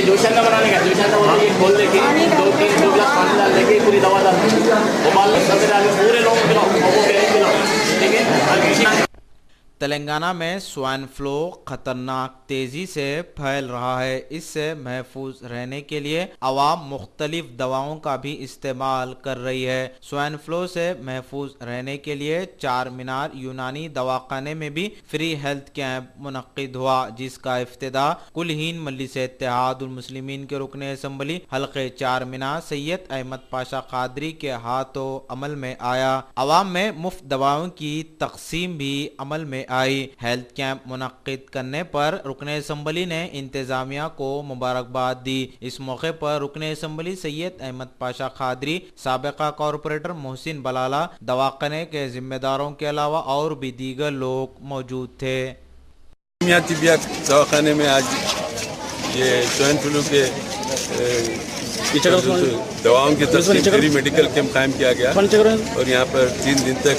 जोशाना बनाने का, जोशाना बोलते ये खोल लेके 2 गिलास पानी डाल देके पूरी दवा डाल उबाल सब डाल के पूरे लोगों को पिलाओ, वो नहीं पिलाओ, ठीक है। तेलंगाना में स्वाइन फ्लू खतरनाक तेजी से फैल रहा है। इससे महफूज रहने के लिए अवाम मुख्तलिफ दवाओं का भी इस्तेमाल कर रही है। स्वाइन फ्लू से महफूज रहने के लिए चार मीनार यूनानी दवाखाने में भी फ्री हेल्थ कैंप मुनक्किद हुआ, जिसका इफ्तिदा कुलहीन मजलिस इत्तेहादुल मुस्लिमीन के रुकन असम्बली हल्के चार मीनार सैयद अहमद पाशा कादरी के हाथों अमल में आया। अवाम में मुफ्त दवाओं की तकसीम भी अमल में आई। हेल्थ कैंप मुनक्किद करने पर रुकन असम्बली ने इंतजामिया को मुबारकबाद दी। इस मौके पर रुकन असम्बली सैयद अहमद पाशा खादरी, साबिका कॉरपोरेटर मोहसिन बलाला, दवाखाने के जिम्मेदारों के अलावा और भी दीगर लोग मौजूद थे। दवाखाने में आज ये स्वाइन फ्लू के दवाओं की तकसीम फ्री मेडिकल कैंप कायम किया गया और यहाँ पर 3 दिन तक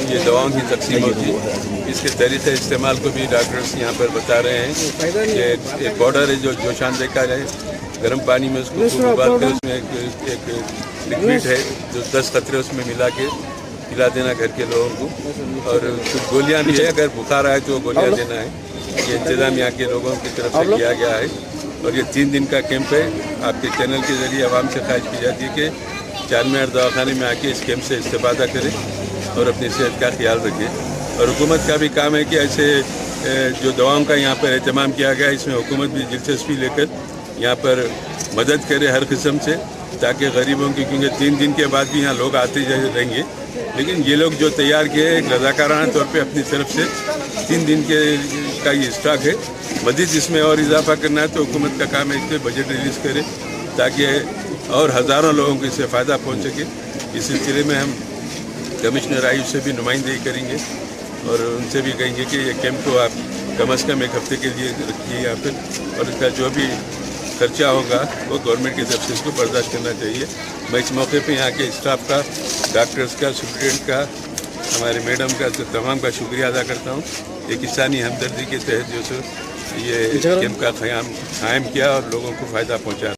ये दवाओं की तकसीम होगी। इसके तरीक़े इस्तेमाल को भी डॉक्टर्स यहाँ पर बता रहे हैं कि एक पाउडर है जो जोशान देखा जाए, गर्म पानी में उसको उबाल कर उसमें एक लिक्विड है जो 10 कतरे उसमें मिला के पिला देना घर के लोगों को, और कुछ गोलियाँ भी है, अगर बुखार आए तो गोलियाँ देना है। ये इंतज़ाम यहाँ के लोगों की तरफ से किया गया है और ये 3 दिन का कैंप है। आपके चैनल के ज़रिए आवाम से ख्वाहिश की जाती है कि चार मीनार दवाखाने में आके इस कैंप से इस्तेफादा करें और अपनी सेहत का ख्याल रखें। और हुकूमत का भी काम है कि ऐसे जो दवाओं का यहाँ पर एहतमाम किया गया है, इसमें हुकूमत भी दिलचस्पी लेकर यहाँ पर मदद करे हर किस्म से, ताकि गरीबों की, क्योंकि 3 दिन के बाद भी यहाँ लोग आते रहेंगे, लेकिन ये लोग जो तैयार किए एक रज़ाकाराना तौर पे अपनी तरफ से 3 दिन के का ये स्टॉक है। मज़ीद इसमें और इजाफा करना है तो हुकूमत का काम है इस पर बजट रिलीज़ करे ताकि और हज़ारों लोगों को इससे फ़ायदा पहुँच सके। इस सिलसिले में हम कमिश्नर आयुष से भी नुमाइंदगी करेंगे और उनसे भी कहेंगे कि ये कैंप को आप कम अज़ कम 1 हफ़्ते के लिए रखिए यहाँ पर, और इसका जो भी खर्चा होगा वो गवर्नमेंट की तरफ से इसको बर्दाश्त करना चाहिए। मैं इस मौके पे यहाँ के स्टाफ का, डॉक्टर्स का, सुप्रिटेंडेंट का, हमारे मैडम का, तमाम का शुक्रिया अदा करता हूँ। एक इंसानी हमदर्दी के तहत जो सो ये कैंप का क़याम किया और लोगों को फ़ायदा पहुँचा।